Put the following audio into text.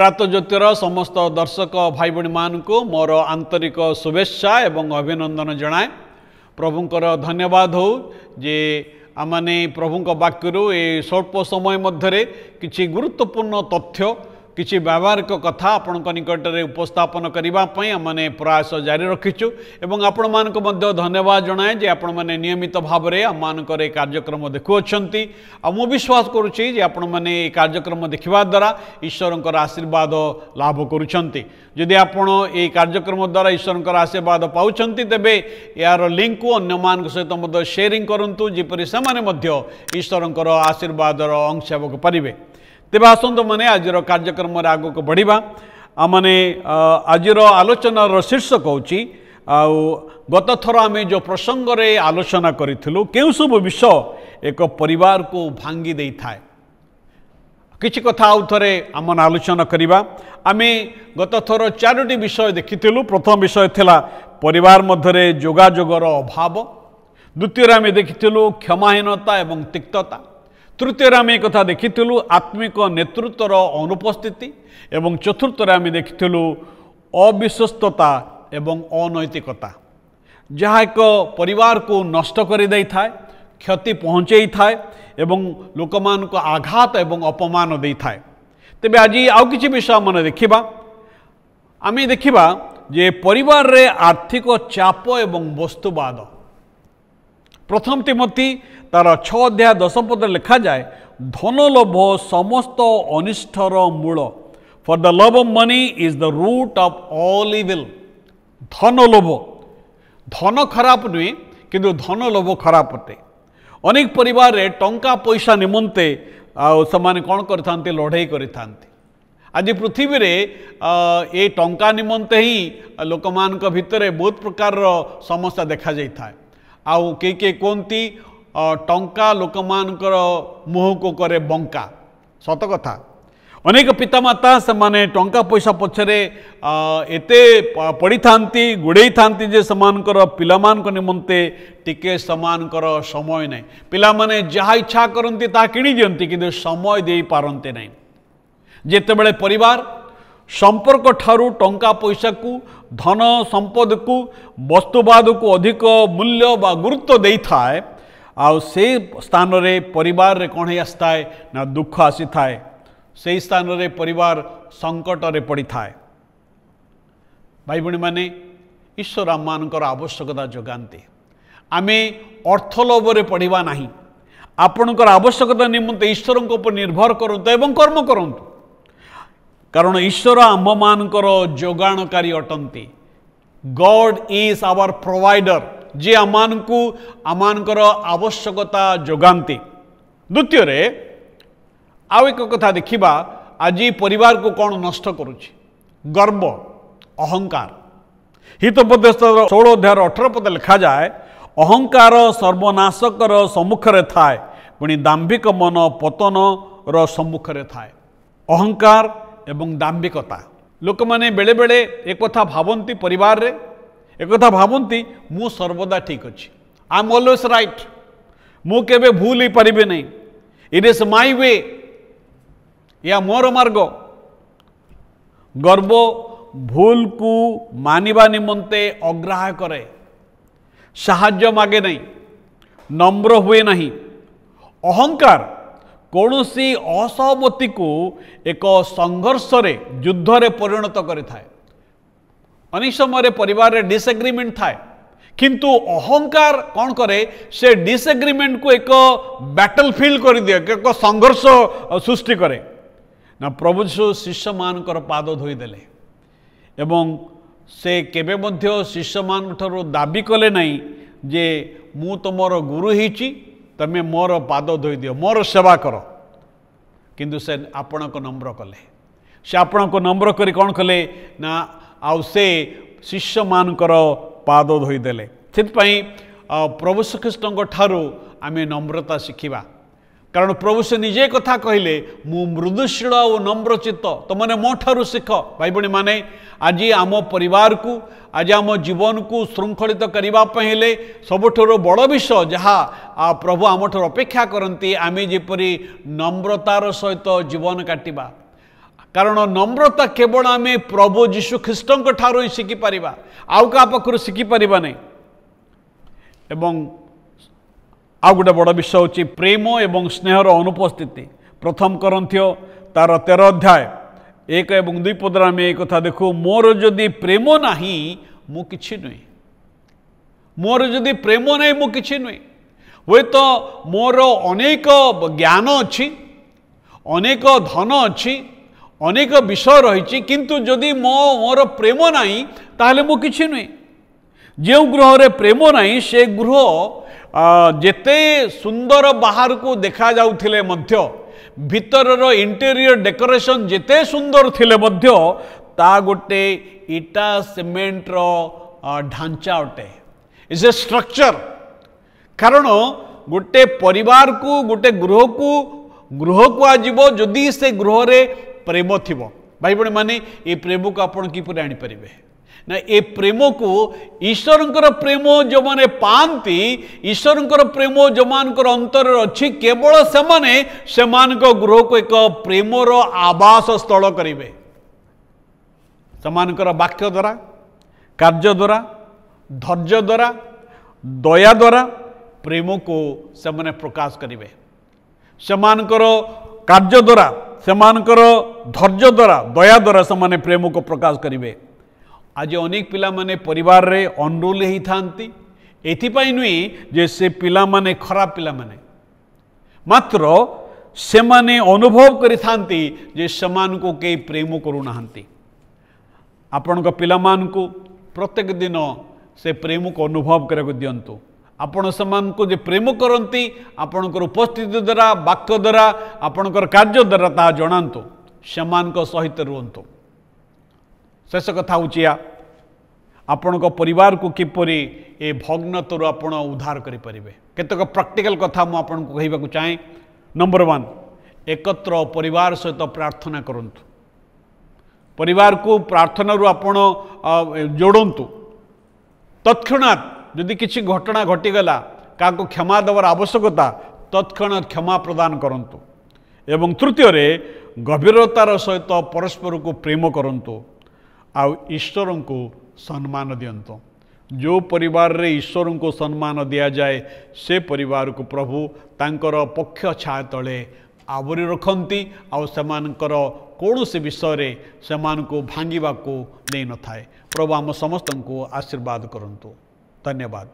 प्रातः ज्योतिर समस्त दर्शक भाई भाई मानू मोर आंतरिक शुभेच्छा एवं अभिनंदन जनाए। प्रभुंकर धन्यवाद हो जे आमने प्रभुंक वाक्यरू ए स्वल्प समय मध्य किछि गुरुत्वपूर्ण तथ्य किछि व्यावहारिक कथा आपण निकट में उपस्थापन करने आमने प्रयास जारी रखीचु एवं आपण मानक मध्य धन्यवाद जनाए जे आपण माने नियमित भाव में आम मानकर कार्यक्रम देखुअछंती। आ मु विश्वास करुच्ची जे आपण माने कार्यक्रम देखिबा द्वारा ईश्वरंकर आशीर्वाद लाभ करुछंती। जदि आपण ए कार्यक्रम द्वारा ईश्वरंकर आशीर्वाद पाउछंती तेबे यार लिंक को अन्य मान सहित मध्य शेयरिंग करंतु जेपरि सेमाने मध्य ईश्वरंकर आशीर्वाद अंश हेबाक पारिबे। तेबे आसंतु माने आजिर कार्यक्रम आग को बढ़िबा। आमने आजिर आलोचनार शीर्षक होची गत थर आम जो प्रसंग रे आलोचना करिथिलु केउ सब विषय एक परिवार को भांगी देई थाए। किछि कथा आउ थरे आमन आलोचना करिबा। आमे गत थर चारोटी विषय देखिथिलु। प्रथम विषय थिला परिवार मध्यरे जोगाजोगर अभाव, द्वितीय आमे देखिथिलु क्षमाहीनता एवं तिक्तता, तृतीय आम एक कथा देखिथिलु आत्मिक नेतृत्वर अनुपस्थिति एवं चतुर्थ आम देखिथिलु अविश्वस्तता एवं अनैतिकता जहाँ एक परिवार को नष्ट कर दे थाए, क्षति पहुँचे थाए एवं लोक मान को आघात एवं अपमान दे थाए। तेबे आज आउ किछि विषय मन देखिबा। आमे देखिबा जे परिवार रे आर्थिक चाप एवं वस्तुवाद। प्रथम तिमोथी तार 6 अध्याय 10 पद लिखा जाए धनलोभ समस्त अनिष्टर मूल, for the love of money is the root of all evil. धनलोभ, धन खराब नुहे किंतु धनलोभ खराब अटे। अनेक परिवार रे टंका पैसा निमंते से कौन करथांती लड़ाई करथांती। आज पृथ्वी रे ए टंका निमंते ही लोक मान भितर बहुत प्रकार समस्या देखा जाई थाए। आउ के कहती टंका लोक मानकर मुह को करे बंका। सत कथा अनेक पितामाता से माने टंका पैसा पछरे एते पड़ी थांती गुड़े थांती जे समानकर पिलामान को निमंते टिके समानकर समय नहीं। पिला माने जहा इच्छा करती ता किणी दियंती किंतु समय दे पारंते नहीं। जेतेबेले परिवार संपर्क ठारू टंका पैसा को धन संपद को वस्तुवाद को अधिक मूल्य बा गुरुत्व दे थाए आउ से स्थान रे परिवार रे कौन आसताए ना दुख आसी थाए। से स्थान रे परिवार संकट रे पड़ी थाए। भाई भणी माने ईश्वर आम मानकर आवश्यकता जगाते। आमे अर्थलोभ रे पढ़िबा नहीं। आपणकर आवश्यकता निमंते ईश्वर ऊपर निर्भर करंतु एवं कर्म करंतु, कारण ईश्वर आम मानकर जोगाणकारी अटंती। गॉड इज आवर प्रोवाइडर, जे आमानकर आवश्यकता जोगांती। द्वितीय रे आउ एक कथा देखिबा। आज परिवार को कौन नष्ट करुछि? गर्व, अहंकार। हितोपदेश 16 अध्याय 18 पद लिखा जाए अहंकार सर्वनाशकर सम्मुखरे थाए, पुणी दाम्भिक मन पतन र सम्मुखरे थाए। अहंकार एवं दाम्भिकता लोक माने बेले बेले एक कथा भावंती परिवार रे एक कथा भावंती मु सर्वदा ठीक अच्छी, आई एम ऑलवेज राइट, मु केबे भूल ही परिबे नहीं, इट इज माय वे, या मोर मार्ग। गर्व भूल को मानिबा निमंते अग्राह्य करे, साहाय्य मागे नहीं, नम्र हुए नहीं। अहंकार कौनसी असहमति को एक संघर्ष रे युद्ध रे परिणत करे थाए। अनेक समय परिवार रे डिसएग्रीमेंट थाए किंतु अहंकार कौन करे से डिसएग्रीमेंट को एक बैटल फील्ड कर दिए, एक संघर्ष सृष्टि करे ना। प्रभु यीशु शिष्य मानकर पाद धोई देले एवं से केबे मध्य शिष्य मान ठारो दाबी कले नहीं जे मु तुमर गुरु हिची तमे मोर पाद धोई दियो, मोर सेवा कर। किंतु से आपण को नम्र कले, से आपण को नम्र करी कौन कले ना आउ से शिष्य मानकर पाद धोई देले। सेतपई प्रभु श्रीकृष्ण ठारू आमे नम्रता शिखिबा, कारण प्रभु से निजे कथा कहले मु मृदुशील और नम्रचित्त तुमने मो ठारू शिख। भाई भणी माने आज आम परिवार को आज आम जीवन को श्रृंखलित करने सबुठ बड़ विषय जहाँ प्रभु आम अपेक्षा करती आमे जेपरी नम्रतार सहित जीवन काटिबा। कारण नम्रता केवल आम प्रभु जीशु ख्रीष्ट ठार ही शिखिपर आउ क्या पाखर शिखिपर नहीं। एवं आउ गोटे बड़ विषय हूँ प्रेम एवं स्नेहर अनुपस्थिति। प्रथम करंथियो तार 13 अध्याय 1 एवं 2 पदर आम एक कथा देखु, मोर जदि प्रेम नाही मु किछि नुहे। मोर जदि प्रेम नहीं मु किछि नुहे। हुए तो मोर अनेक ज्ञान अच्छी, अनेक धन अच्छी, अनेक विषय रही, किंतु जदि मोर प्रेम नहीं ताहले मु किछि नुहे। जो गृह रे प्रेम नहीं से गृह जेते सुंदर बाहर को देखा जाउथिले मध्य भीतर इंटेरियर डेकोरेशन जेते सुंदर थिले मध्य ता गोटे इटा सीमेंट रो ढांचा अटे, इज ए स्ट्रक्चर। कारण गोटे परिवार को गोटे गृह को आजीव जदि से गृह रे प्रेम थिबो। भाई बहन माने ये प्रेम को आपण किपरि आनी परिबे ना, ये प्रेम को ईश्वरंकर प्रेम जो माने पांती, ईश्वरंकर प्रेम जो मानकर अंतर अच्छी केवल सेमानक गृह को एक प्रेमर आवास स्थल करिवे। सेमानकर वाक्य द्वारा, कार्य द्वारा, धैर्य द्वारा, दया द्वारा प्रेम को सेमाने प्रकाश करिवे। सेमानकर कार्य द्वारा, सेमानकर धैर्य द्वारा, दया द्वारा सेमाने प्रेम को प्रकाश करिवे। आज अनेक पिला माने परिवार रे अनरोल ही थांती, एथिपाई नुई जे से पिला माने खराब पिला माने, मात्र से माने अनुभव करि थांती जे समान को के प्रेम करू नाहंती। आपण को पिला मान को प्रत्येक दिन से प्रेम को अनुभव करके दियंतु। आपण समान को जे प्रेम करंती आपणकर उपस्थिति द्वारा, वाक्य द्वारा, आपणकर कार्य द्वारा ता जणांतु, समान को सहित रुहंतु। शेष कथा हूँ आपण परिवार को किपरि ए भग्नतरु आपण उद्धार करें। केतक प्रैक्टिकल कथा मुझे आपन को कहवाक चाहे। नंबर 1, एकत्र परिवार सहित प्रार्थना करंतु। परिवार को प्रार्थना रू आपण जोड़ंतु। तत्क्षणात यदि किसी घटना घटीगला, क्या क्षमा देवार आवश्यकता, तत्क्षणात क्षमा प्रदान करंतु। एवं तृतीय, गभीरतार सहित परस्पर को प्रेम करंतु। आउ ईश्वर को सम्मान दियंतु। जो परिवार रे ईश्वर को सम्मान दिया जाए से परिवार को प्रभु तांकर पक्ष छाया तले आवरी रखती। आउ सेमानकर कौनसी विषय रे सेमान को भांगिबा को नहीं न थाए। प्रभु आम समस्त को आशीर्वाद करंतु। धन्यवाद।